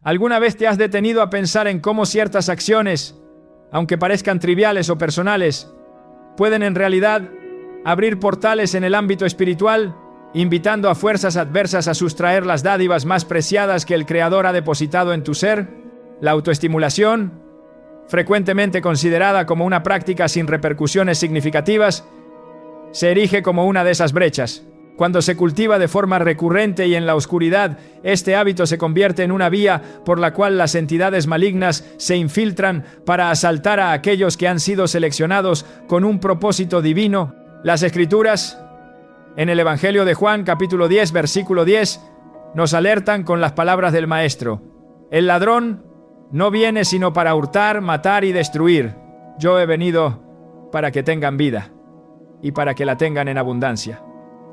¿Alguna vez te has detenido a pensar en cómo ciertas acciones, aunque parezcan triviales o personales, pueden en realidad abrir portales en el ámbito espiritual, invitando a fuerzas adversas a sustraer las dádivas más preciadas que el Creador ha depositado en tu ser? La autoestimulación, frecuentemente considerada como una práctica sin repercusiones significativas, se erige como una de esas brechas. Cuando se cultiva de forma recurrente y en la oscuridad, este hábito se convierte en una vía por la cual las entidades malignas se infiltran para asaltar a aquellos que han sido seleccionados con un propósito divino. Las Escrituras, en el Evangelio de Juan, capítulo 10, versículo 10, nos alertan con las palabras del Maestro: el ladrón no viene sino para hurtar, matar y destruir. Yo he venido para que tengan vida y para que la tengan en abundancia.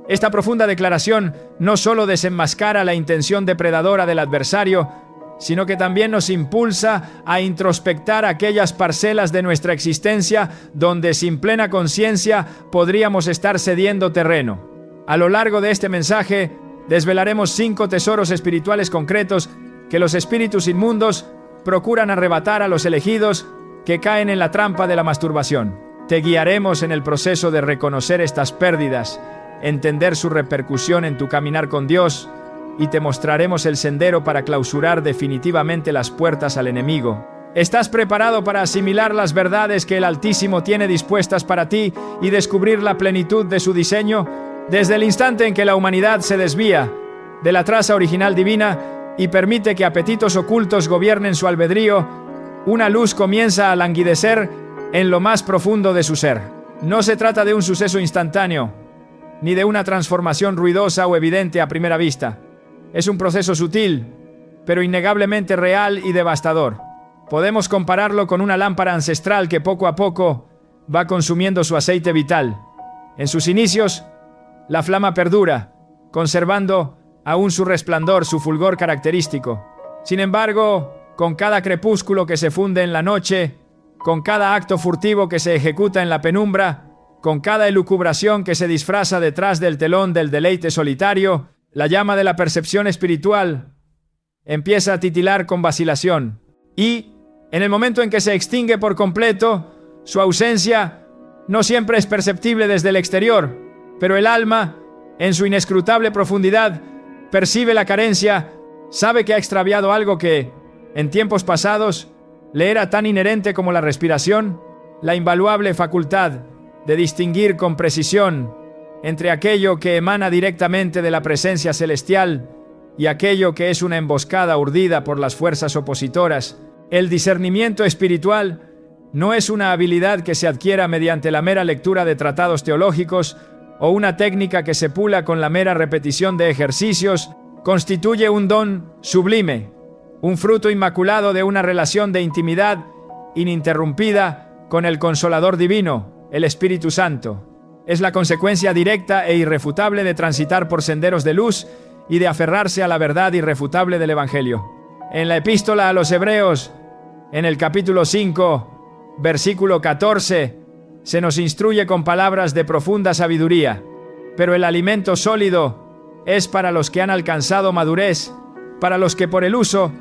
Esta profunda declaración no solo desenmascara la intención depredadora del adversario, sino que también nos impulsa a introspectar aquellas parcelas de nuestra existencia donde sin plena conciencia podríamos estar cediendo terreno. A lo largo de este mensaje desvelaremos 5 tesoros espirituales concretos que los espíritus inmundos procuran arrebatar a los elegidos que caen en la trampa de la masturbación. Te guiaremos en el proceso de reconocer estas pérdidas, entender su repercusión en tu caminar con Dios, y te mostraremos el sendero para clausurar definitivamente las puertas al enemigo. ¿Estás preparado para asimilar las verdades que el Altísimo tiene dispuestas para ti y descubrir la plenitud de su diseño? Desde el instante en que la humanidad se desvía de la traza original divina y permite que apetitos ocultos gobiernen su albedrío, una luz comienza a languidecer en lo más profundo de su ser. No se trata de un suceso instantáneo, ni de una transformación ruidosa o evidente a primera vista. Es un proceso sutil, pero innegablemente real y devastador. Podemos compararlo con una lámpara ancestral que poco a poco va consumiendo su aceite vital. En sus inicios, la flama perdura, conservando aún su resplandor, su fulgor característico. Sin embargo, con cada crepúsculo que se funde en la noche, con cada acto furtivo que se ejecuta en la penumbra, con cada elucubración que se disfraza detrás del telón del deleite solitario, la llama de la percepción espiritual empieza a titilar con vacilación. Y, en el momento en que se extingue por completo, su ausencia no siempre es perceptible desde el exterior, pero el alma, en su inescrutable profundidad, percibe la carencia, sabe que ha extraviado algo que, en tiempos pasados, le era tan inherente como la respiración, la invaluable facultad de distinguir con precisión entre aquello que emana directamente de la presencia celestial y aquello que es una emboscada urdida por las fuerzas opositoras. El discernimiento espiritual no es una habilidad que se adquiera mediante la mera lectura de tratados teológicos o una técnica que se pula con la mera repetición de ejercicios. Constituye un don sublime, un fruto inmaculado de una relación de intimidad ininterrumpida con el Consolador Divino, el Espíritu Santo. Es la consecuencia directa e irrefutable de transitar por senderos de luz y de aferrarse a la verdad irrefutable del Evangelio. En la Epístola a los Hebreos, en el capítulo 5, versículo 14, se nos instruye con palabras de profunda sabiduría. Pero el alimento sólido es para los que han alcanzado madurez, para los que por el uso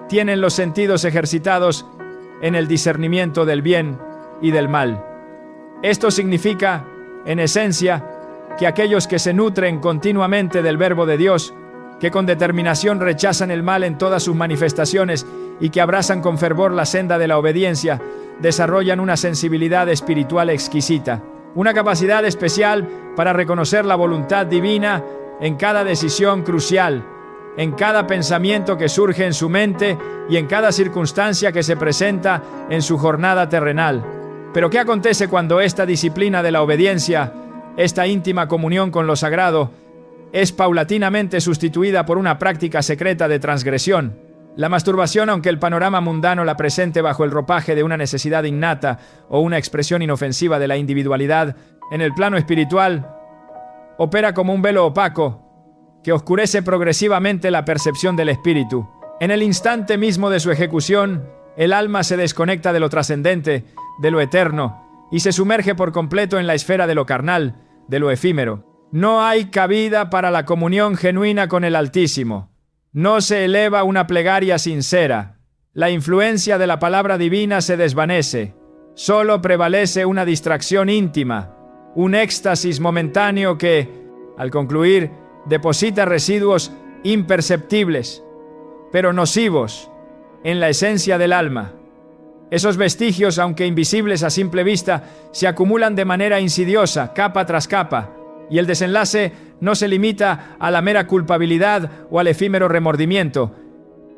tienen los sentidos ejercitados en el discernimiento del bien y del mal. Esto significa, en esencia, que aquellos que se nutren continuamente del Verbo de Dios, que con determinación rechazan el mal en todas sus manifestaciones y que abrazan con fervor la senda de la obediencia, desarrollan una sensibilidad espiritual exquisita, una capacidad especial para reconocer la voluntad divina en cada decisión crucial, en cada pensamiento que surge en su mente y en cada circunstancia que se presenta en su jornada terrenal. Pero ¿qué acontece cuando esta disciplina de la obediencia, esta íntima comunión con lo sagrado, es paulatinamente sustituida por una práctica secreta de transgresión? La masturbación, aunque el panorama mundano la presente bajo el ropaje de una necesidad innata o una expresión inofensiva de la individualidad, en el plano espiritual, opera como un velo opaco que oscurece progresivamente la percepción del espíritu. En el instante mismo de su ejecución, el alma se desconecta de lo trascendente, de lo eterno, y se sumerge por completo en la esfera de lo carnal, de lo efímero. No hay cabida para la comunión genuina con el Altísimo. No se eleva una plegaria sincera. La influencia de la palabra divina se desvanece. Solo prevalece una distracción íntima, un éxtasis momentáneo que, al concluir, deposita residuos imperceptibles, pero nocivos, en la esencia del alma. Esos vestigios, aunque invisibles a simple vista, se acumulan de manera insidiosa, capa tras capa, y el desenlace no se limita a la mera culpabilidad o al efímero remordimiento.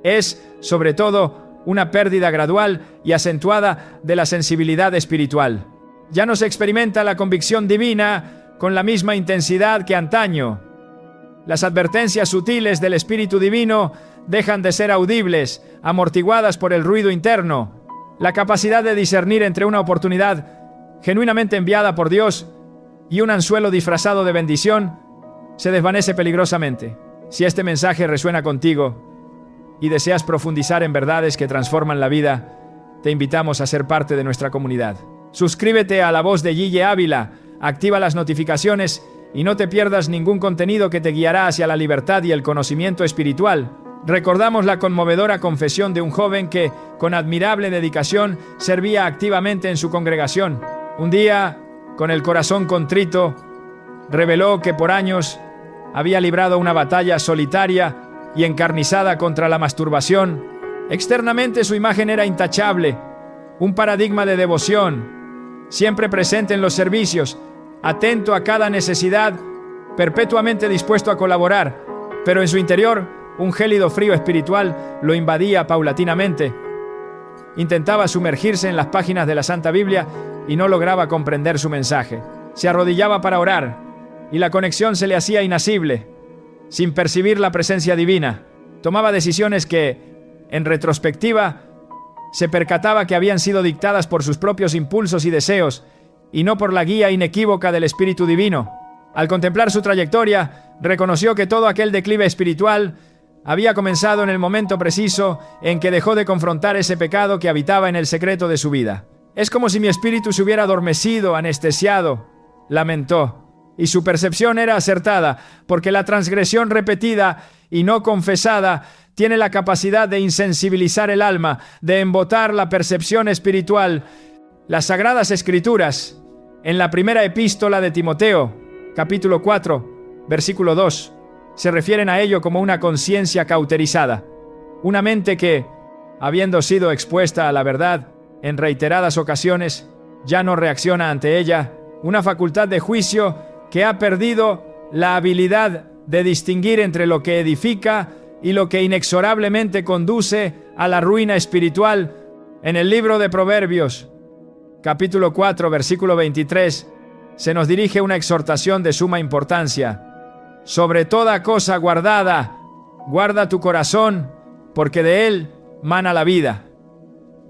Es, sobre todo, una pérdida gradual y acentuada de la sensibilidad espiritual. Ya no se experimenta la convicción divina con la misma intensidad que antaño. Las advertencias sutiles del Espíritu Divino dejan de ser audibles, amortiguadas por el ruido interno. La capacidad de discernir entre una oportunidad genuinamente enviada por Dios y un anzuelo disfrazado de bendición se desvanece peligrosamente. Si este mensaje resuena contigo y deseas profundizar en verdades que transforman la vida, te invitamos a ser parte de nuestra comunidad. Suscríbete a La Voz de Guille Ávila, activa las notificaciones y no te pierdas ningún contenido que te guiará hacia la libertad y el conocimiento espiritual. Recordamos la conmovedora confesión de un joven que, con admirable dedicación, servía activamente en su congregación. Un día, con el corazón contrito, reveló que por años había librado una batalla solitaria y encarnizada contra la masturbación. Externamente su imagen era intachable, un paradigma de devoción, siempre presente en los servicios, atento a cada necesidad, perpetuamente dispuesto a colaborar, pero en su interior un gélido frío espiritual lo invadía paulatinamente. Intentaba sumergirse en las páginas de la Santa Biblia y no lograba comprender su mensaje. Se arrodillaba para orar y la conexión se le hacía inasible, sin percibir la presencia divina. Tomaba decisiones que, en retrospectiva, se percataba que habían sido dictadas por sus propios impulsos y deseos, y no por la guía inequívoca del Espíritu Divino. Al contemplar su trayectoria, reconoció que todo aquel declive espiritual había comenzado en el momento preciso en que dejó de confrontar ese pecado que habitaba en el secreto de su vida. Es como si mi espíritu se hubiera adormecido, anestesiado, lamentó. Y su percepción era acertada, porque la transgresión repetida y no confesada tiene la capacidad de insensibilizar el alma, de embotar la percepción espiritual. Las Sagradas Escrituras, en la primera epístola de Timoteo, capítulo 4, versículo 2, se refieren a ello como una conciencia cauterizada, una mente que, habiendo sido expuesta a la verdad en reiteradas ocasiones, ya no reacciona ante ella, una facultad de juicio que ha perdido la habilidad de distinguir entre lo que edifica y lo que inexorablemente conduce a la ruina espiritual. En el libro de Proverbios, capítulo 4, versículo 23, se nos dirige una exhortación de suma importancia. Sobre toda cosa guardada, guarda tu corazón, porque de él mana la vida.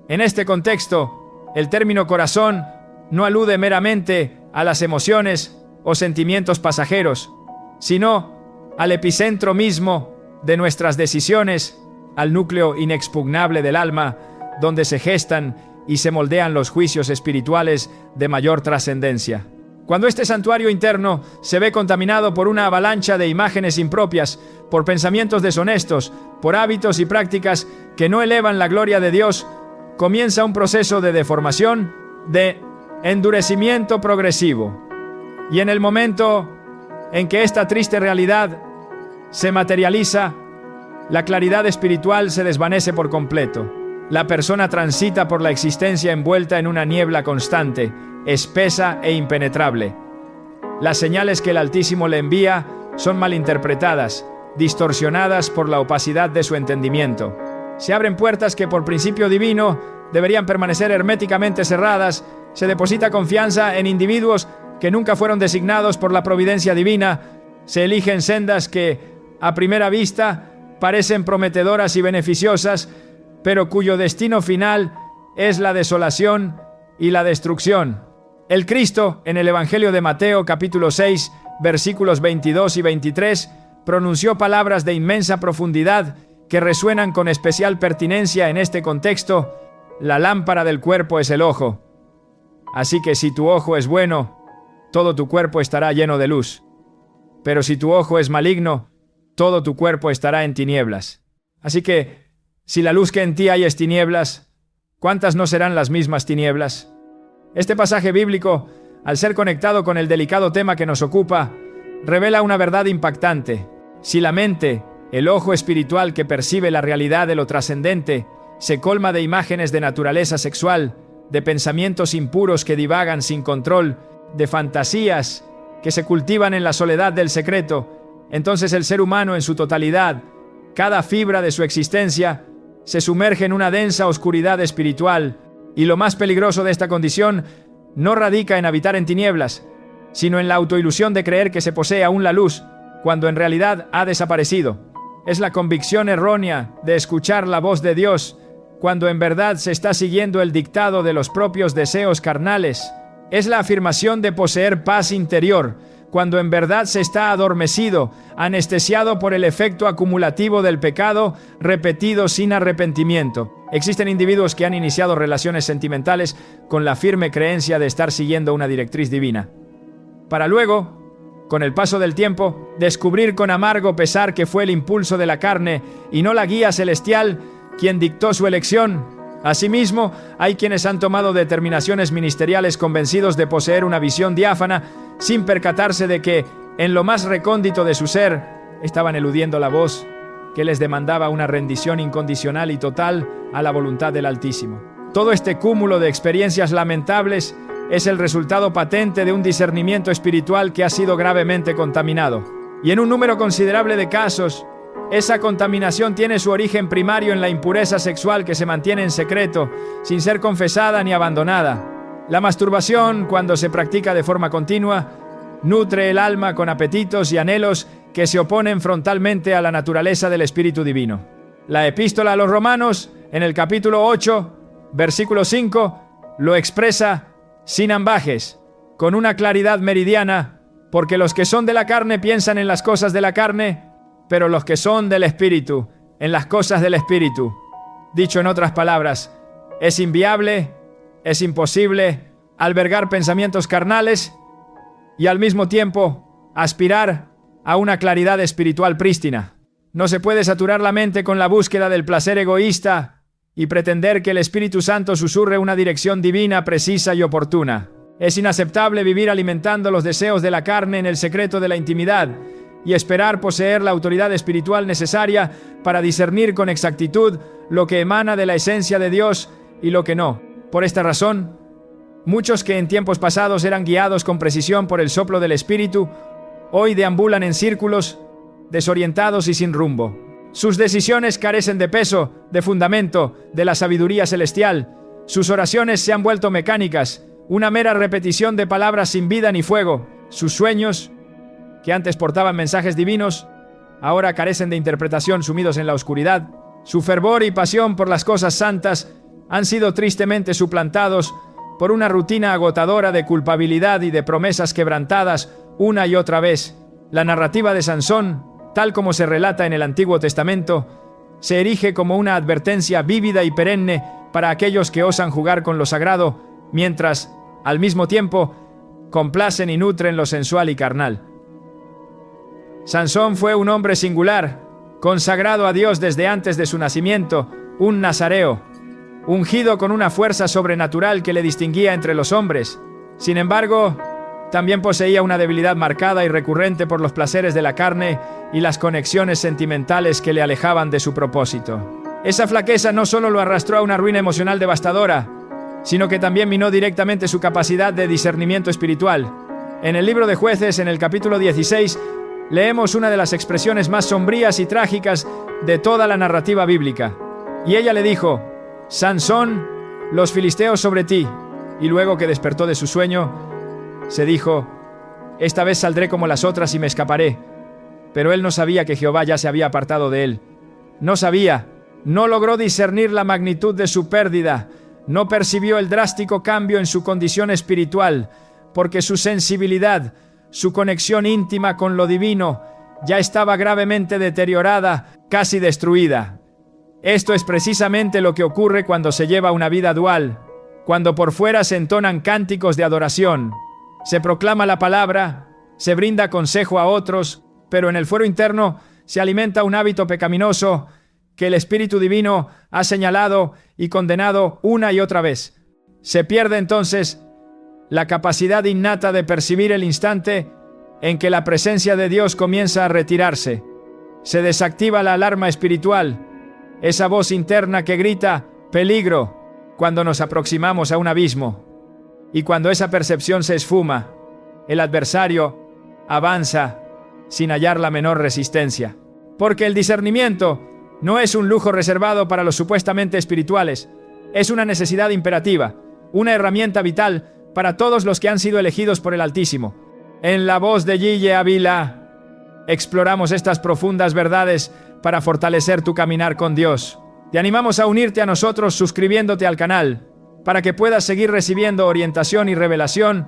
En este contexto, el término corazón no alude meramente a las emociones o sentimientos pasajeros, sino al epicentro mismo de nuestras decisiones, al núcleo inexpugnable del alma, donde se gestan y se moldean los juicios espirituales de mayor trascendencia. Cuando este santuario interno se ve contaminado por una avalancha de imágenes impropias, por pensamientos deshonestos, por hábitos y prácticas que no elevan la gloria de Dios, comienza un proceso de deformación, de endurecimiento progresivo. Y en el momento en que esta triste realidad se materializa, la claridad espiritual se desvanece por completo. La persona transita por la existencia envuelta en una niebla constante, espesa e impenetrable. Las señales que el Altísimo le envía son malinterpretadas, distorsionadas por la opacidad de su entendimiento. Se abren puertas que por principio divino deberían permanecer herméticamente cerradas. Se deposita confianza en individuos que nunca fueron designados por la providencia divina. Se eligen sendas que, a primera vista, parecen prometedoras y beneficiosas, pero cuyo destino final es la desolación y la destrucción. El Cristo, en el Evangelio de Mateo, capítulo 6, versículos 22 y 23, pronunció palabras de inmensa profundidad que resuenan con especial pertinencia en este contexto. La lámpara del cuerpo es el ojo. Así que si tu ojo es bueno, todo tu cuerpo estará lleno de luz. Pero si tu ojo es maligno, todo tu cuerpo estará en tinieblas. Así que, si la luz que en ti hay es tinieblas, ¿cuántas no serán las mismas tinieblas? Este pasaje bíblico, al ser conectado con el delicado tema que nos ocupa, revela una verdad impactante. Si la mente, el ojo espiritual que percibe la realidad de lo trascendente, se colma de imágenes de naturaleza sexual, de pensamientos impuros que divagan sin control, de fantasías que se cultivan en la soledad del secreto, entonces el ser humano en su totalidad, cada fibra de su existencia, se sumerge en una densa oscuridad espiritual, y lo más peligroso de esta condición no radica en habitar en tinieblas, sino en la autoilusión de creer que se posee aún la luz, cuando en realidad ha desaparecido. Es la convicción errónea de escuchar la voz de Dios, cuando en verdad se está siguiendo el dictado de los propios deseos carnales. Es la afirmación de poseer paz interior, cuando en verdad se está adormecido, anestesiado por el efecto acumulativo del pecado, repetido sin arrepentimiento. Existen individuos que han iniciado relaciones sentimentales con la firme creencia de estar siguiendo una directriz divina, para luego, con el paso del tiempo, descubrir con amargo pesar que fue el impulso de la carne y no la guía celestial quien dictó su elección. Asimismo, hay quienes han tomado determinaciones ministeriales convencidos de poseer una visión diáfana, sin percatarse de que, en lo más recóndito de su ser, estaban eludiendo la voz que les demandaba una rendición incondicional y total a la voluntad del Altísimo. Todo este cúmulo de experiencias lamentables es el resultado patente de un discernimiento espiritual que ha sido gravemente contaminado. Y en un número considerable de casos, esa contaminación tiene su origen primario en la impureza sexual que se mantiene en secreto, sin ser confesada ni abandonada. La masturbación, cuando se practica de forma continua, nutre el alma con apetitos y anhelos que se oponen frontalmente a la naturaleza del Espíritu Divino. La Epístola a los Romanos, en el capítulo 8, versículo 5, lo expresa sin ambajes, con una claridad meridiana, porque los que son de la carne piensan en las cosas de la carne, pero los que son del Espíritu, en las cosas del Espíritu. Dicho en otras palabras, es inviable, es imposible albergar pensamientos carnales y al mismo tiempo aspirar a una claridad espiritual prístina. No se puede saturar la mente con la búsqueda del placer egoísta y pretender que el Espíritu Santo susurre una dirección divina, precisa y oportuna. Es inaceptable vivir alimentando los deseos de la carne en el secreto de la intimidad y esperar poseer la autoridad espiritual necesaria para discernir con exactitud lo que emana de la esencia de Dios y lo que no. Por esta razón, muchos que en tiempos pasados eran guiados con precisión por el soplo del Espíritu, hoy deambulan en círculos, desorientados y sin rumbo. Sus decisiones carecen de peso, de fundamento, de la sabiduría celestial. Sus oraciones se han vuelto mecánicas, una mera repetición de palabras sin vida ni fuego. Sus sueños, que antes portaban mensajes divinos, ahora carecen de interpretación, sumidos en la oscuridad. Su fervor y pasión por las cosas santas han sido tristemente suplantados por una rutina agotadora de culpabilidad y de promesas quebrantadas una y otra vez. La narrativa de Sansón, tal como se relata en el Antiguo Testamento, se erige como una advertencia vívida y perenne para aquellos que osan jugar con lo sagrado, mientras, al mismo tiempo, complacen y nutren lo sensual y carnal. Sansón fue un hombre singular, consagrado a Dios desde antes de su nacimiento, un nazareo, ungido con una fuerza sobrenatural que le distinguía entre los hombres. Sin embargo, también poseía una debilidad marcada y recurrente por los placeres de la carne y las conexiones sentimentales que le alejaban de su propósito. Esa flaqueza no solo lo arrastró a una ruina emocional devastadora, sino que también minó directamente su capacidad de discernimiento espiritual. En el libro de Jueces, en el capítulo 16, leemos una de las expresiones más sombrías y trágicas de toda la narrativa bíblica. Y ella le dijo: Sansón, los filisteos sobre ti. Y luego que despertó de su sueño, se dijo: esta vez saldré como las otras y me escaparé. Pero él no sabía que Jehová ya se había apartado de él. No logró discernir la magnitud de su pérdida, no percibió el drástico cambio en su condición espiritual, porque su sensibilidad, su conexión íntima con lo divino, ya estaba gravemente deteriorada, casi destruida. Esto es precisamente lo que ocurre cuando se lleva una vida dual, cuando por fuera se entonan cánticos de adoración, se proclama la palabra, se brinda consejo a otros, pero en el fuero interno se alimenta un hábito pecaminoso que el Espíritu Divino ha señalado y condenado una y otra vez. Se pierde entonces la capacidad innata de percibir el instante en que la presencia de Dios comienza a retirarse. Se desactiva la alarma espiritual, esa voz interna que grita «peligro» cuando nos aproximamos a un abismo. Y cuando esa percepción se esfuma, el adversario avanza sin hallar la menor resistencia. Porque el discernimiento no es un lujo reservado para los supuestamente espirituales, es una necesidad imperativa, una herramienta vital para todos los que han sido elegidos por el Altísimo. En la voz de Gille Ávila, exploramos estas profundas verdades para fortalecer tu caminar con Dios. Te animamos a unirte a nosotros suscribiéndote al canal, para que puedas seguir recibiendo orientación y revelación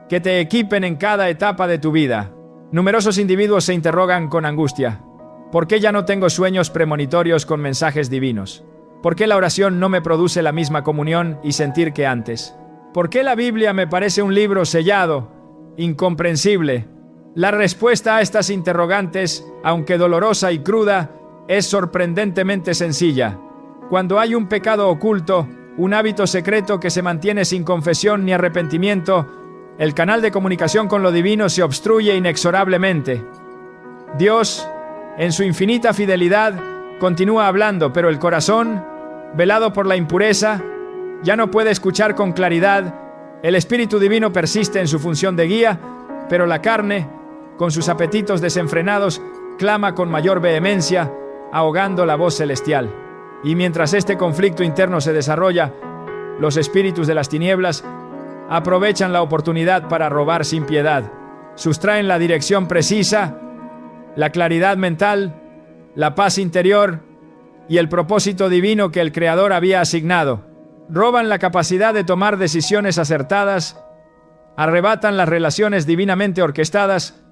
que te equipen en cada etapa de tu vida. Numerosos individuos se interrogan con angustia: ¿por qué ya no tengo sueños premonitorios con mensajes divinos? ¿Por qué la oración no me produce la misma comunión y sentir que antes? ¿Por qué la Biblia me parece un libro sellado, incomprensible? La respuesta a estas interrogantes, aunque dolorosa y cruda, es sorprendentemente sencilla. Cuando hay un pecado oculto, un hábito secreto que se mantiene sin confesión ni arrepentimiento, el canal de comunicación con lo divino se obstruye inexorablemente. Dios, en su infinita fidelidad, continúa hablando, pero el corazón, velado por la impureza, ya no puede escuchar con claridad. El Espíritu Divino persiste en su función de guía, pero la carne, con sus apetitos desenfrenados, clama con mayor vehemencia, ahogando la voz celestial. Y mientras este conflicto interno se desarrolla, los espíritus de las tinieblas aprovechan la oportunidad para robar sin piedad. Sustraen la dirección precisa, la claridad mental, la paz interior y el propósito divino que el Creador había asignado. Roban la capacidad de tomar decisiones acertadas, arrebatan las relaciones divinamente orquestadas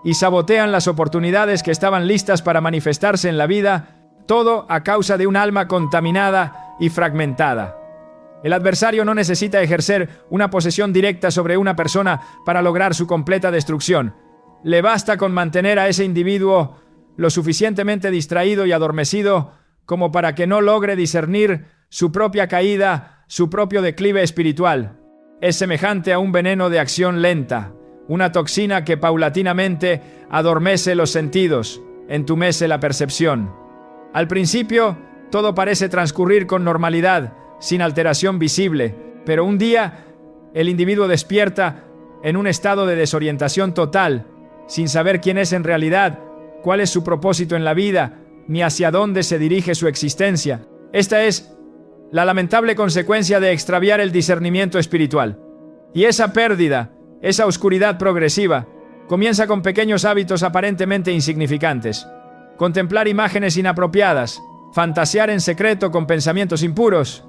y sabotean las oportunidades que estaban listas para manifestarse en la vida, todo a causa de un alma contaminada y fragmentada. El adversario no necesita ejercer una posesión directa sobre una persona para lograr su completa destrucción. Le basta con mantener a ese individuo lo suficientemente distraído y adormecido como para que no logre discernir su propia caída, su propio declive espiritual. Es semejante a un veneno de acción lenta, una toxina que paulatinamente adormece los sentidos, entumece la percepción. Al principio, todo parece transcurrir con normalidad, sin alteración visible, pero un día, el individuo despierta en un estado de desorientación total, sin saber quién es en realidad, cuál es su propósito en la vida, ni hacia dónde se dirige su existencia. Esta es la lamentable consecuencia de extraviar el discernimiento espiritual. Y esa pérdida, esa oscuridad progresiva, comienza con pequeños hábitos aparentemente insignificantes. Contemplar imágenes inapropiadas, fantasear en secreto con pensamientos impuros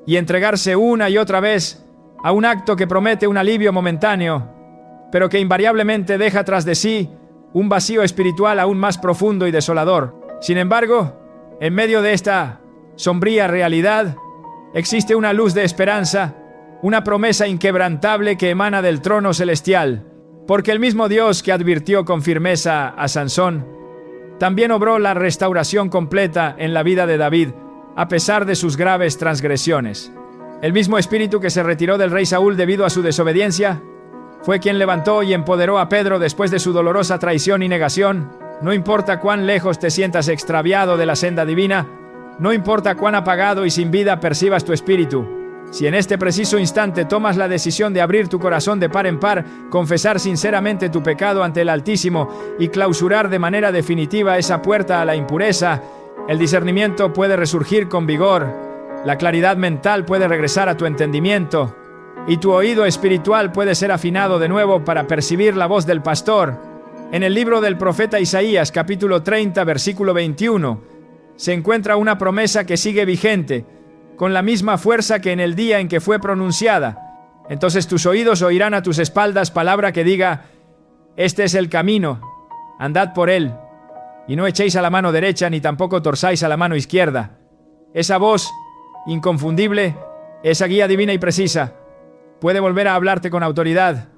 y entregarse una y otra vez a un acto que promete un alivio momentáneo, pero que invariablemente deja tras de sí un vacío espiritual aún más profundo y desolador. Sin embargo, en medio de esta sombría realidad, existe una luz de esperanza, una promesa inquebrantable que emana del trono celestial, porque el mismo Dios que advirtió con firmeza a Sansón, también obró la restauración completa en la vida de David, a pesar de sus graves transgresiones. El mismo espíritu que se retiró del rey Saúl debido a su desobediencia, fue quien levantó y empoderó a Pedro después de su dolorosa traición y negación. No importa cuán lejos te sientas extraviado de la senda divina, no importa cuán apagado y sin vida percibas tu espíritu, si en este preciso instante tomas la decisión de abrir tu corazón de par en par, confesar sinceramente tu pecado ante el Altísimo y clausurar de manera definitiva esa puerta a la impureza, el discernimiento puede resurgir con vigor, la claridad mental puede regresar a tu entendimiento y tu oído espiritual puede ser afinado de nuevo para percibir la voz del pastor. En el libro del profeta Isaías, capítulo 30, versículo 21, se encuentra una promesa que sigue vigente, con la misma fuerza que en el día en que fue pronunciada. Entonces tus oídos oirán a tus espaldas palabra que diga: este es el camino, andad por él, y no echéis a la mano derecha ni tampoco torzáis a la mano izquierda. Esa voz, inconfundible, esa guía divina y precisa, puede volver a hablarte con autoridad,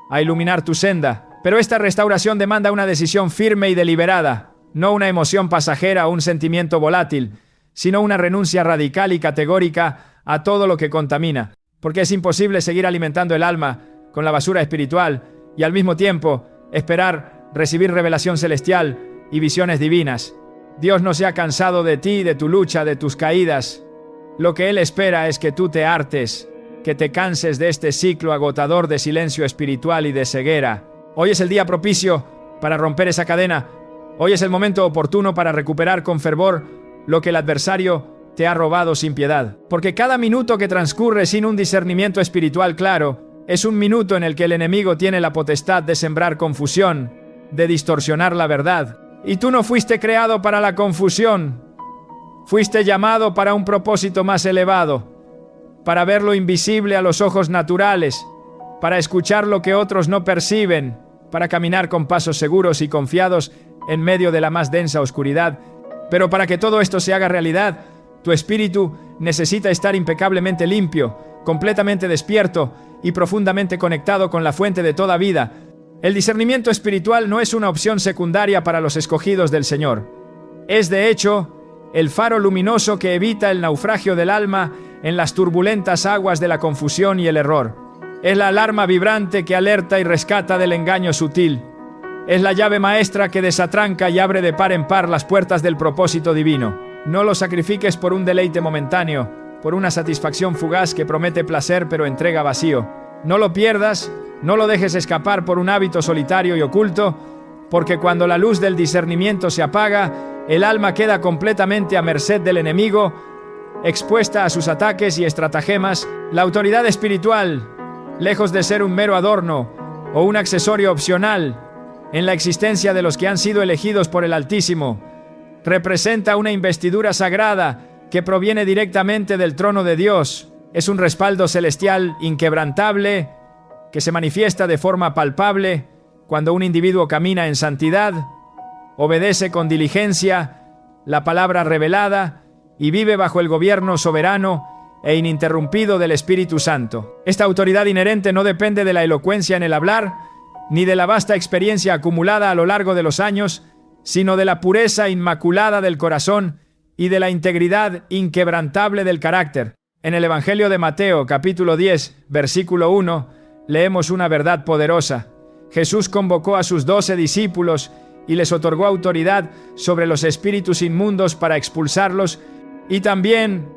a iluminar tu senda, pero esta restauración demanda una decisión firme y deliberada. no una emoción pasajera o un sentimiento volátil, sino una renuncia radical y categórica a todo lo que contamina, porque es imposible seguir alimentando el alma con la basura espiritual y al mismo tiempo esperar recibir revelación celestial y visiones divinas. Dios no se ha cansado de ti, de tu lucha, de tus caídas. Lo que Él espera es que tú te hartes, que te canses de este ciclo agotador de silencio espiritual y de ceguera. Hoy es el día propicio para romper esa cadena. Hoy es el momento oportuno para recuperar con fervor lo que el adversario te ha robado sin piedad. Porque cada minuto que transcurre sin un discernimiento espiritual claro es un minuto en el que el enemigo tiene la potestad de sembrar confusión, de distorsionar la verdad. Y tú no fuiste creado para la confusión. Fuiste llamado para un propósito más elevado, para ver lo invisible a los ojos naturales, para escuchar lo que otros no perciben, para caminar con pasos seguros y confiados en medio de la más densa oscuridad. Pero para que todo esto se haga realidad, tu espíritu necesita estar impecablemente limpio, completamente despierto y profundamente conectado con la fuente de toda vida. El discernimiento espiritual no es una opción secundaria para los escogidos del Señor. Es, de hecho, el faro luminoso que evita el naufragio del alma en las turbulentas aguas de la confusión y el error. Es la alarma vibrante que alerta y rescata del engaño sutil. Es la llave maestra que desatranca y abre de par en par las puertas del propósito divino. No lo sacrifiques por un deleite momentáneo, por una satisfacción fugaz que promete placer pero entrega vacío. No lo pierdas, no lo dejes escapar por un hábito solitario y oculto, porque cuando la luz del discernimiento se apaga, el alma queda completamente a merced del enemigo, expuesta a sus ataques y estratagemas. La autoridad espiritual, lejos de ser un mero adorno o un accesorio opcional en la existencia de los que han sido elegidos por el Altísimo, representa una investidura sagrada que proviene directamente del trono de Dios. Es un respaldo celestial inquebrantable que se manifiesta de forma palpable cuando un individuo camina en santidad, obedece con diligencia la palabra revelada y vive bajo el gobierno soberano e ininterrumpido del Espíritu Santo. Esta autoridad inherente no depende de la elocuencia en el hablar, ni de la vasta experiencia acumulada a lo largo de los años, sino de la pureza inmaculada del corazón y de la integridad inquebrantable del carácter. En el Evangelio de Mateo, capítulo 10, versículo 1, leemos una verdad poderosa. Jesús convocó a sus 12 discípulos y les otorgó autoridad sobre los espíritus inmundos para expulsarlos y también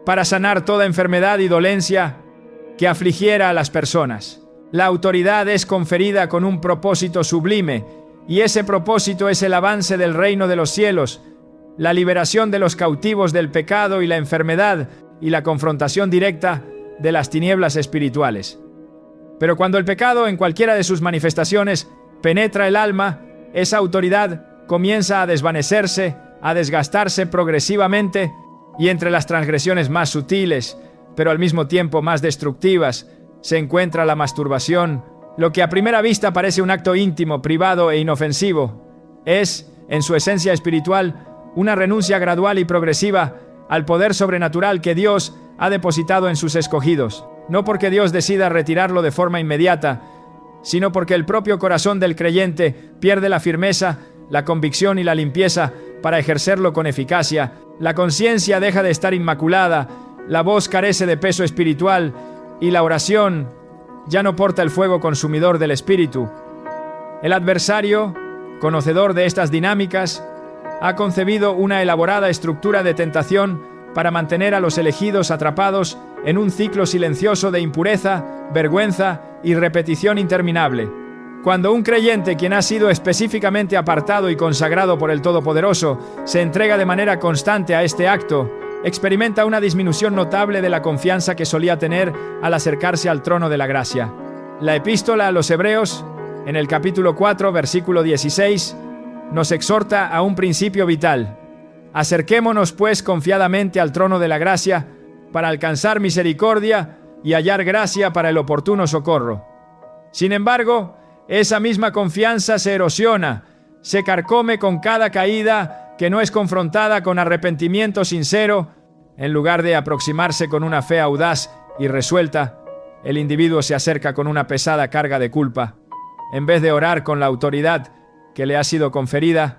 para sanar toda enfermedad y dolencia que afligiera a las personas. La autoridad es conferida con un propósito sublime, y ese propósito es el avance del reino de los cielos, la liberación de los cautivos del pecado y la enfermedad, y la confrontación directa de las tinieblas espirituales. Pero cuando el pecado, en cualquiera de sus manifestaciones, penetra el alma, esa autoridad comienza a desvanecerse, a desgastarse progresivamente, y entre las transgresiones más sutiles, pero al mismo tiempo más destructivas, se encuentra la masturbación. Lo que a primera vista parece un acto íntimo, privado e inofensivo, es, en su esencia espiritual, una renuncia gradual y progresiva al poder sobrenatural que Dios ha depositado en sus escogidos. No porque Dios decida retirarlo de forma inmediata, sino porque el propio corazón del creyente pierde la firmeza, la convicción y la limpieza para ejercerlo con eficacia. La conciencia deja de estar inmaculada, la voz carece de peso espiritual y la oración ya no porta el fuego consumidor del espíritu. El adversario, conocedor de estas dinámicas, ha concebido una elaborada estructura de tentación para mantener a los elegidos atrapados en un ciclo silencioso de impureza, vergüenza y repetición interminable. Cuando un creyente, quien ha sido específicamente apartado y consagrado por el Todopoderoso, se entrega de manera constante a este acto, experimenta una disminución notable de la confianza que solía tener al acercarse al trono de la gracia. La epístola a los Hebreos, en el capítulo 4, versículo 16, nos exhorta a un principio vital. Acerquémonos pues confiadamente al trono de la gracia para alcanzar misericordia y hallar gracia para el oportuno socorro. Sin embargo, esa misma confianza se erosiona, se carcome con cada caída que no es confrontada con arrepentimiento sincero. En lugar de aproximarse con una fe audaz y resuelta, el individuo se acerca con una pesada carga de culpa. En vez de orar con la autoridad que le ha sido conferida,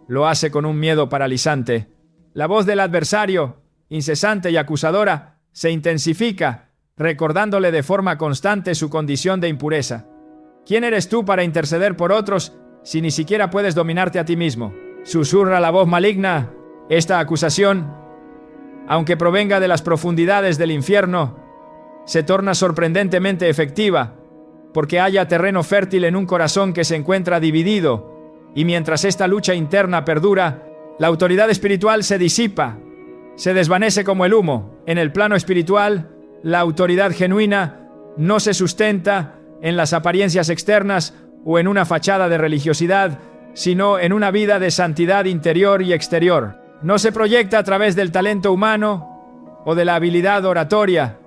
lo hace con un miedo paralizante. La voz del adversario, incesante y acusadora, se intensifica, recordándole de forma constante su condición de impureza. ¿Quién eres tú para interceder por otros si ni siquiera puedes dominarte a ti mismo? Susurra la voz maligna. Esta acusación, aunque provenga de las profundidades del infierno, se torna sorprendentemente efectiva, porque haya terreno fértil en un corazón que se encuentra dividido, y mientras esta lucha interna perdura, la autoridad espiritual se disipa, se desvanece como el humo. En el plano espiritual, la autoridad genuina no se sustenta en las apariencias externas o en una fachada de religiosidad, sino en una vida de santidad interior y exterior. No se proyecta a través del talento humano o de la habilidad oratoria,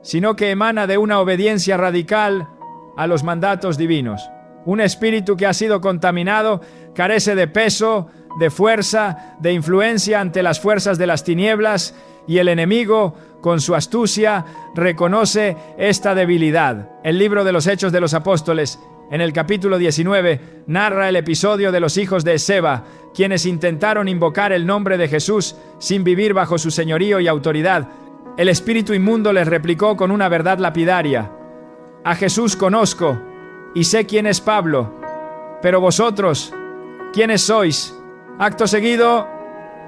sino que emana de una obediencia radical a los mandatos divinos. Un espíritu que ha sido contaminado carece de peso, de fuerza, de influencia ante las fuerzas de las tinieblas, y el enemigo, con su astucia, reconoce esta debilidad. El libro de los Hechos de los Apóstoles, en el capítulo 19, narra el episodio de los hijos de Esceva, quienes intentaron invocar el nombre de Jesús sin vivir bajo su señorío y autoridad. El espíritu inmundo les replicó con una verdad lapidaria: a Jesús conozco y sé quién es Pablo, pero vosotros, ¿quiénes sois? Acto seguido,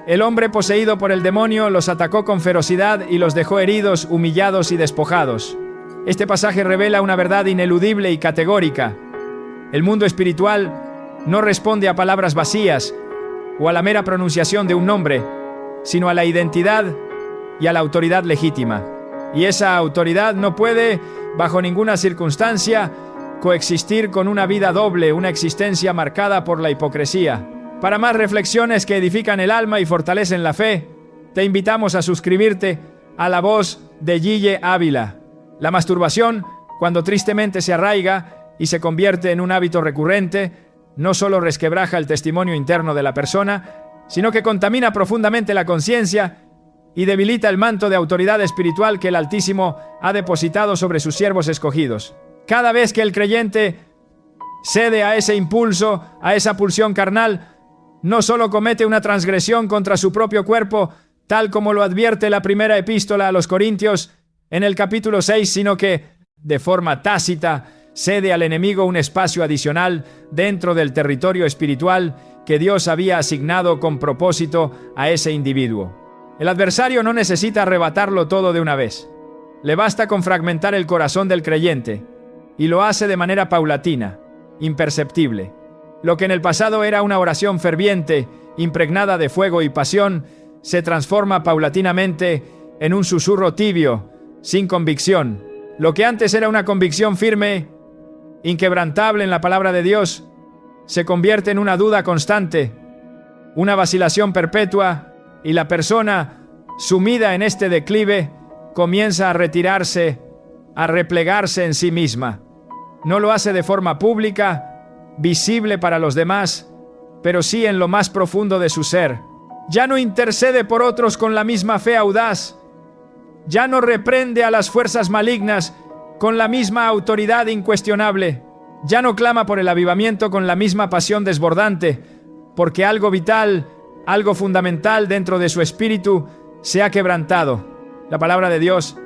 el hombre poseído por el demonio los atacó con ferocidad y los dejó heridos, humillados y despojados. Este pasaje revela una verdad ineludible y categórica. El mundo espiritual no responde a palabras vacías o a la mera pronunciación de un nombre, sino a la identidad y a la autoridad legítima. Y esa autoridad no puede, bajo ninguna circunstancia, coexistir con una vida doble, una existencia marcada por la hipocresía. Para más reflexiones que edifican el alma y fortalecen la fe, te invitamos a suscribirte a La Voz de Gille Ávila. La masturbación, cuando tristemente se arraiga y se convierte en un hábito recurrente, no solo resquebraja el testimonio interno de la persona, sino que contamina profundamente la conciencia y debilita el manto de autoridad espiritual que el Altísimo ha depositado sobre sus siervos escogidos. Cada vez que el creyente cede a ese impulso, a esa pulsión carnal, no solo comete una transgresión contra su propio cuerpo, tal como lo advierte la primera epístola a los Corintios en el capítulo 6, sino que, de forma tácita, cede al enemigo un espacio adicional dentro del territorio espiritual que Dios había asignado con propósito a ese individuo. El adversario no necesita arrebatarlo todo de una vez. Le basta con fragmentar el corazón del creyente, y lo hace de manera paulatina, imperceptible. Lo que en el pasado era una oración ferviente, impregnada de fuego y pasión, se transforma paulatinamente en un susurro tibio, sin convicción. Lo que antes era una convicción firme, inquebrantable en la palabra de Dios, se convierte en una duda constante, una vacilación perpetua, y la persona, sumida en este declive, comienza a retirarse, a replegarse en sí misma. No lo hace de forma pública, visible para los demás, pero sí en lo más profundo de su ser. Ya no intercede por otros con la misma fe audaz. Ya no reprende a las fuerzas malignas con la misma autoridad incuestionable. Ya no clama por el avivamiento con la misma pasión desbordante, porque algo vital, algo fundamental dentro de su espíritu se ha quebrantado. La palabra de Dios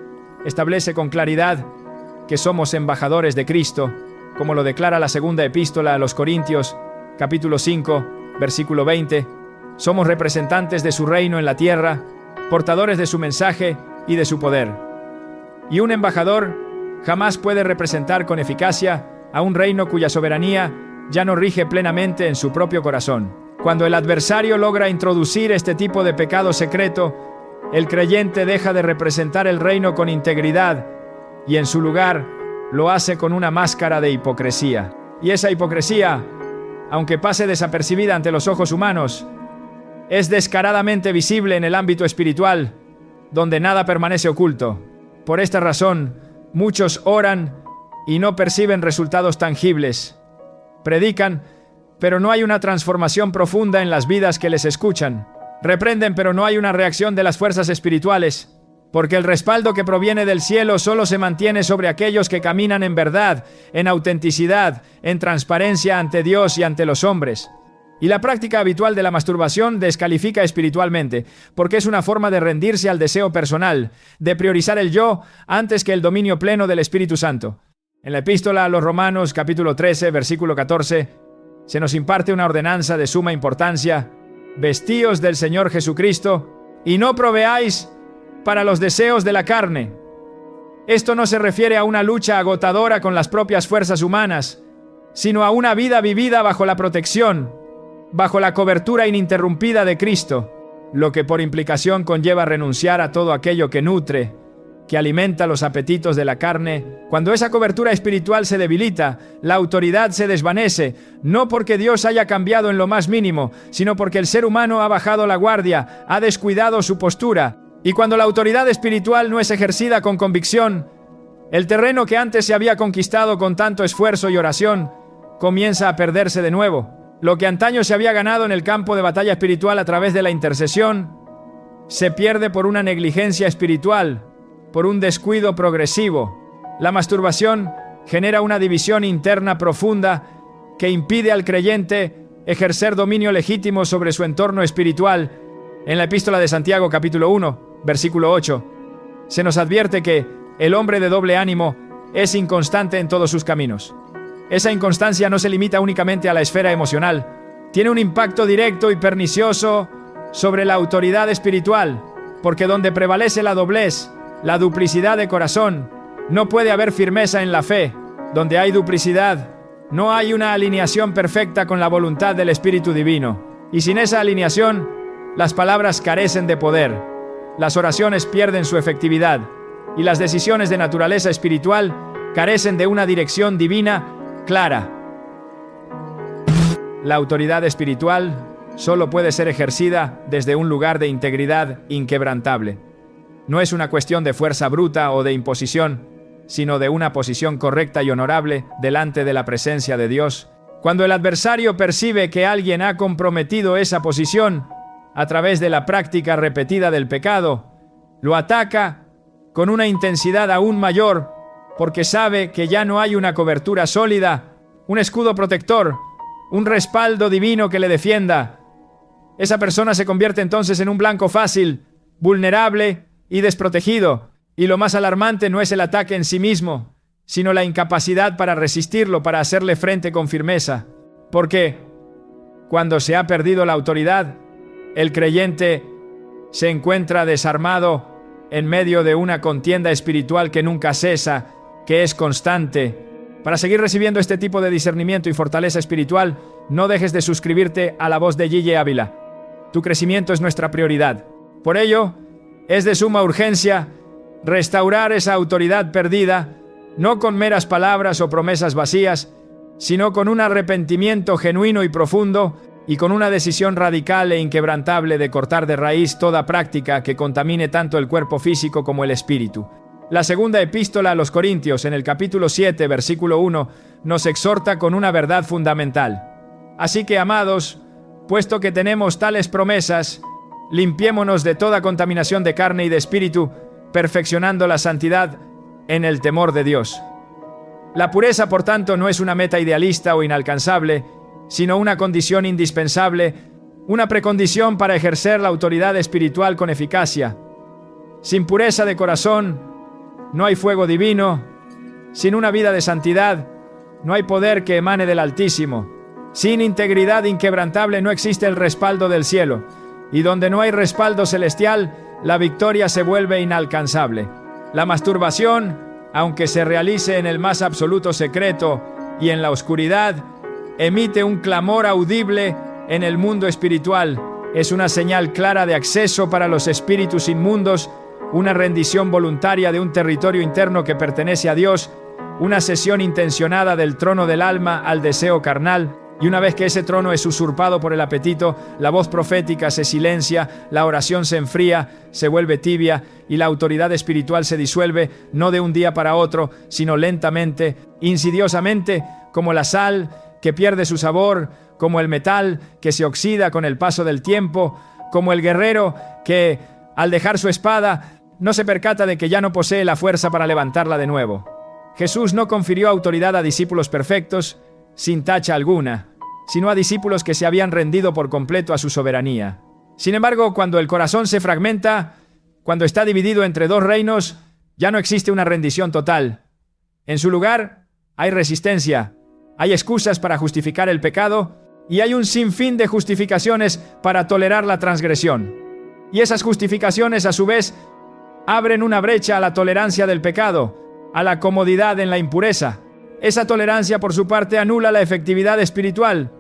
establece con claridad que somos embajadores de Cristo, como lo declara la segunda epístola a los Corintios, capítulo 5, versículo 20. Somos representantes de su reino en la tierra, portadores de su mensaje y de su poder. Y un embajador jamás puede representar con eficacia a un reino cuya soberanía ya no rige plenamente en su propio corazón. Cuando el adversario logra introducir este tipo de pecado secreto, el creyente deja de representar el reino con integridad y en su lugar lo hace con una máscara de hipocresía. Y esa hipocresía, aunque pase desapercibida ante los ojos humanos, es descaradamente visible en el ámbito espiritual, donde nada permanece oculto. Por esta razón, muchos oran y no perciben resultados tangibles. Predican, pero no hay una transformación profunda en las vidas que les escuchan. Reprenden, pero no hay una reacción de las fuerzas espirituales, porque el respaldo que proviene del cielo solo se mantiene sobre aquellos que caminan en verdad, en autenticidad, en transparencia ante Dios y ante los hombres. Y la práctica habitual de la masturbación descalifica espiritualmente, porque es una forma de rendirse al deseo personal, de priorizar el yo antes que el dominio pleno del Espíritu Santo. En la epístola a los Romanos, capítulo 13, versículo 14, se nos imparte una ordenanza de suma importancia: vestíos del Señor Jesucristo y no proveáis para los deseos de la carne. Esto no se refiere a una lucha agotadora con las propias fuerzas humanas, sino a una vida vivida bajo la protección, bajo la cobertura ininterrumpida de Cristo, lo que por implicación conlleva renunciar a todo aquello que nutre, que alimenta los apetitos de la carne. Cuando esa cobertura espiritual se debilita, la autoridad se desvanece, no porque Dios haya cambiado en lo más mínimo, sino porque el ser humano ha bajado la guardia, ha descuidado su postura. Y cuando la autoridad espiritual no es ejercida con convicción, el terreno que antes se había conquistado con tanto esfuerzo y oración comienza a perderse de nuevo. Lo que antaño se había ganado en el campo de batalla espiritual a través de la intercesión, se pierde por una negligencia espiritual, por un descuido progresivo. La masturbación genera una división interna profunda que impide al creyente ejercer dominio legítimo sobre su entorno espiritual. En la epístola de Santiago, capítulo 1, versículo 8, se nos advierte que el hombre de doble ánimo es inconstante en todos sus caminos. Esa inconstancia no se limita únicamente a la esfera emocional, tiene un impacto directo y pernicioso sobre la autoridad espiritual, porque donde prevalece la doblez, la duplicidad de corazón, no puede haber firmeza en la fe. Donde hay duplicidad, no hay una alineación perfecta con la voluntad del Espíritu Divino. Y sin esa alineación, las palabras carecen de poder, las oraciones pierden su efectividad, y las decisiones de naturaleza espiritual carecen de una dirección divina clara. La autoridad espiritual solo puede ser ejercida desde un lugar de integridad inquebrantable. No es una cuestión de fuerza bruta o de imposición, sino de una posición correcta y honorable delante de la presencia de Dios. Cuando el adversario percibe que alguien ha comprometido esa posición a través de la práctica repetida del pecado, lo ataca con una intensidad aún mayor, porque sabe que ya no hay una cobertura sólida, un escudo protector, un respaldo divino que le defienda. Esa persona se convierte entonces en un blanco fácil, vulnerable y desprotegido. Y lo más alarmante no es el ataque en sí mismo, sino la incapacidad para resistirlo, para hacerle frente con firmeza. Porque cuando se ha perdido la autoridad, el creyente se encuentra desarmado en medio de una contienda espiritual que nunca cesa, que es constante. Para seguir recibiendo este tipo de discernimiento y fortaleza espiritual, no dejes de suscribirte a La Voz de Gille Ávila. Tu crecimiento es nuestra prioridad. Por ello, es de suma urgencia restaurar esa autoridad perdida, no con meras palabras o promesas vacías, sino con un arrepentimiento genuino y profundo, y con una decisión radical e inquebrantable de cortar de raíz toda práctica que contamine tanto el cuerpo físico como el espíritu. La segunda epístola a los Corintios, en el capítulo 7, versículo 1, nos exhorta con una verdad fundamental. Así que, amados, puesto que tenemos tales promesas, limpiémonos de toda contaminación de carne y de espíritu, perfeccionando la santidad en el temor de Dios. La pureza, por tanto, no es una meta idealista o inalcanzable, sino una condición indispensable, una precondición para ejercer la autoridad espiritual con eficacia. Sin pureza de corazón, no hay fuego divino. Sin una vida de santidad, no hay poder que emane del Altísimo. Sin integridad inquebrantable no existe el respaldo del cielo. Y donde no hay respaldo celestial, la victoria se vuelve inalcanzable. La masturbación, aunque se realice en el más absoluto secreto y en la oscuridad, emite un clamor audible en el mundo espiritual. Es una señal clara de acceso para los espíritus inmundos, una rendición voluntaria de un territorio interno que pertenece a Dios, una cesión intencionada del trono del alma al deseo carnal. Y una vez que ese trono es usurpado por el apetito, la voz profética se silencia, la oración se enfría, se vuelve tibia y la autoridad espiritual se disuelve, no de un día para otro, sino lentamente, insidiosamente, como la sal que pierde su sabor, como el metal que se oxida con el paso del tiempo, como el guerrero que, al dejar su espada, no se percata de que ya no posee la fuerza para levantarla de nuevo. Jesús no confirió autoridad a discípulos perfectos, sin tacha alguna. sino a discípulos que se habían rendido por completo a su soberanía. Sin embargo, cuando el corazón se fragmenta, cuando está dividido entre dos reinos, ya no existe una rendición total. En su lugar, hay resistencia, hay excusas para justificar el pecado y hay un sinfín de justificaciones para tolerar la transgresión. Y esas justificaciones, a su vez, abren una brecha a la tolerancia del pecado, a la comodidad en la impureza. Esa tolerancia, por su parte, anula la efectividad espiritual,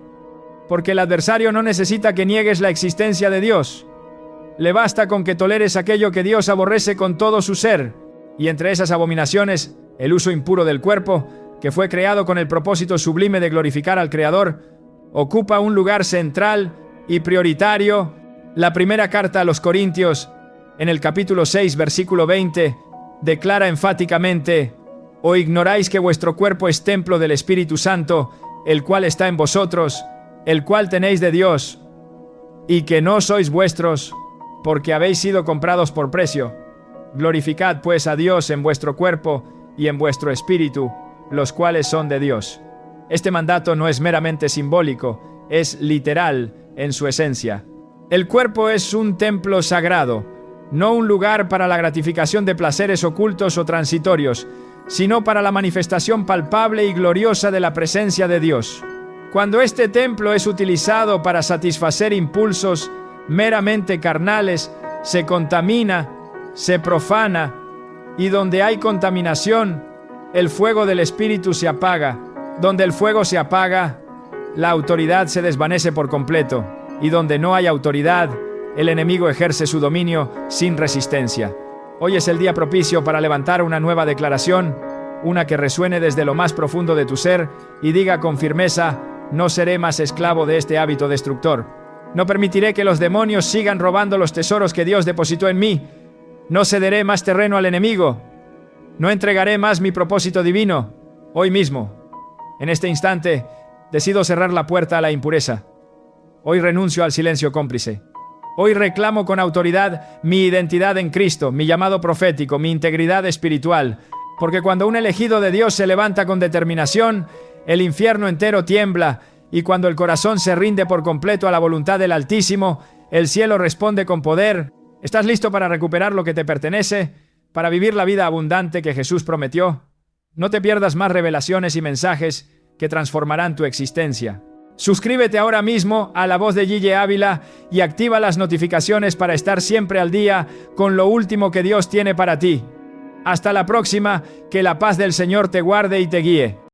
porque el adversario no necesita que niegues la existencia de Dios. Le basta con que toleres aquello que Dios aborrece con todo su ser, y entre esas abominaciones, el uso impuro del cuerpo, que fue creado con el propósito sublime de glorificar al Creador, ocupa un lugar central y prioritario. La primera carta a los Corintios, en el capítulo 6, versículo 20, declara enfáticamente: ¿O ignoráis que vuestro cuerpo es templo del Espíritu Santo, el cual está en vosotros, el cual tenéis de Dios, y que no sois vuestros, porque habéis sido comprados por precio? Glorificad pues a Dios en vuestro cuerpo y en vuestro espíritu, los cuales son de Dios. Este mandato no es meramente simbólico, es literal en su esencia. El cuerpo es un templo sagrado, no un lugar para la gratificación de placeres ocultos o transitorios, sino para la manifestación palpable y gloriosa de la presencia de Dios. Cuando este templo es utilizado para satisfacer impulsos meramente carnales, se contamina, se profana, y donde hay contaminación, el fuego del Espíritu se apaga. Donde el fuego se apaga, la autoridad se desvanece por completo, y donde no hay autoridad, el enemigo ejerce su dominio sin resistencia. Hoy es el día propicio para levantar una nueva declaración, una que resuene desde lo más profundo de tu ser y diga con firmeza: no seré más esclavo de este hábito destructor. No permitiré que los demonios sigan robando los tesoros que Dios depositó en mí. No cederé más terreno al enemigo. No entregaré más mi propósito divino. Hoy mismo, en este instante, decido cerrar la puerta a la impureza. Hoy renuncio al silencio cómplice. Hoy reclamo con autoridad mi identidad en Cristo, mi llamado profético, mi integridad espiritual, porque cuando un elegido de Dios se levanta con determinación, el infierno entero tiembla, y cuando el corazón se rinde por completo a la voluntad del Altísimo, el cielo responde con poder. ¿Estás listo para recuperar lo que te pertenece? ¿Para vivir la vida abundante que Jesús prometió? No te pierdas más revelaciones y mensajes que transformarán tu existencia. Suscríbete ahora mismo a La Voz de Gille Ávila y activa las notificaciones para estar siempre al día con lo último que Dios tiene para ti. Hasta la próxima, que la paz del Señor te guarde y te guíe.